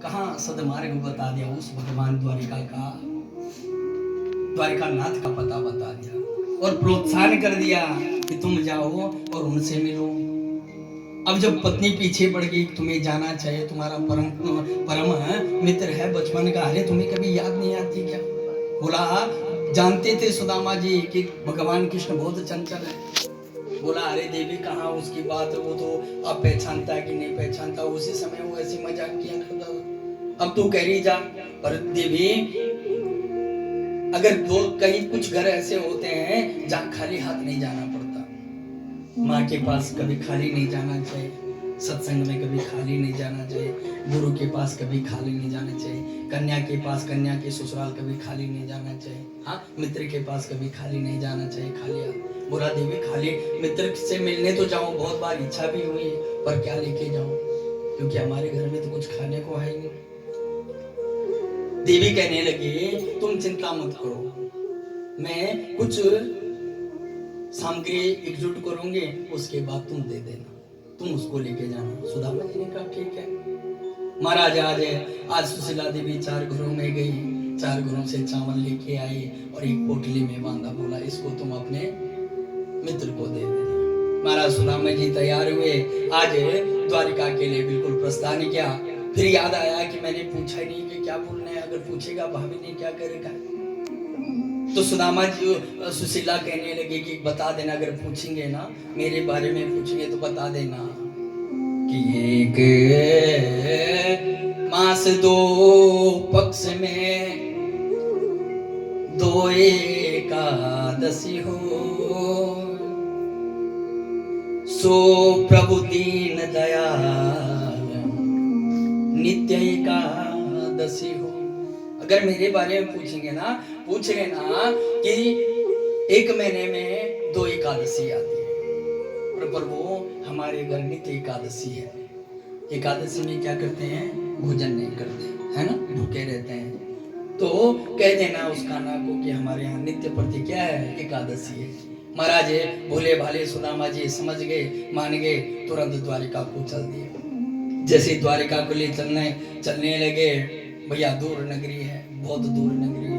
कहाँ सदमार्ग बता दिया, उस भगवान द्वारिका नाथ का पता बता दिया और प्रोत्साहन कर दिया कि तुम जाओ और उनसे मिलो। अब जब पत्नी पीछे पड़ गई, तुम्हें जाना चाहिए, तुम्हारा परम मित्र है बचपन का, अरे तुम्हें कभी याद नहीं आती क्या? बोला जानते थे सुदामा जी कि भगवान कृष्ण बहुत चंचल है। बोला अरे देवी कहाँ उसकी बात, वो तो अब पहचानता है कि नहीं पहचानता, उसी समय वो ऐसी मजाक किया करता। अब तू कह रही जा, पर देवी अगर दो कहीं कुछ घर ऐसे होते हैं जहाँ खाली हाथ नहीं जाना पड़ता। माँ के पास कभी खाली नहीं जाना चाहिए, सत्संग में कभी खाली नहीं जाना चाहिए, गुरु के पास कभी खाली नहीं जाना चाहिए, कन्या के पास, कन्या के ससुराल कभी खाली नहीं जाना चाहिए, हाँ मित्र के पास कभी खाली नहीं जाना चाहिए खाली हाथ। बोला देवी खाली मित्र से मिलने तो जाऊं, बहुत बार इच्छा भी हुई है, पर क्या लेके जाऊं, क्योंकि हमारे घर में तो कुछ खाने को है ही नहीं। देवी कहने लगी तुम चिंता मत करो, मैं कुछ सामग्री एकजुट करूंगी, उसके बाद तुम दे देना, तुम उसको लेके जाना। सुदामा जी ने कहा ठीक है। महाराज आज सुशीला देवी 4 घरों में गई, 4 घरों से चावल लेके आई और एक पोटली में बांधा, बोला इसको तुम अपने मित्र को दे देना। महाराज सुदामा जी तैयार हुए, आज द्वारिका के लिए बिल्कुल प्रस्थान किया। फिर याद आया कि मैंने पूछा ही नहीं कि क्या बोलना है, अगर पूछेगा भाभी ने क्या करेगा। तो सुदामा जी सुशीला कहने लगे कि बता देना, अगर पूछेंगे ना मेरे बारे में पूछेंगे तो बता देना कि एक मास 2 पक्ष में 2 एकादशी हो, सो प्रभु दीन दयाल नित्य एकादशी हो। अगर मेरे बारे में पूछेंगे ना, पूछ लेना कि 1 महीने में 2 एकादशी आती है, और प्रभु हमारे घर नित्य एकादशी है। एकादशी में क्या करते हैं, भोजन नहीं करते है ना, भूखे रहते हैं। तो कह देना उस खाना को कि हमारे यहाँ नित्य प्रति क्या है, एकादशी है। महाराज भोले भाले सुदामा जी समझ गए, मान गए, तुरंत द्वारिका को चल दिए। जैसे द्वारिका को लिए चलने लगे, भैया दूर नगरी है, बहुत दूर नगरी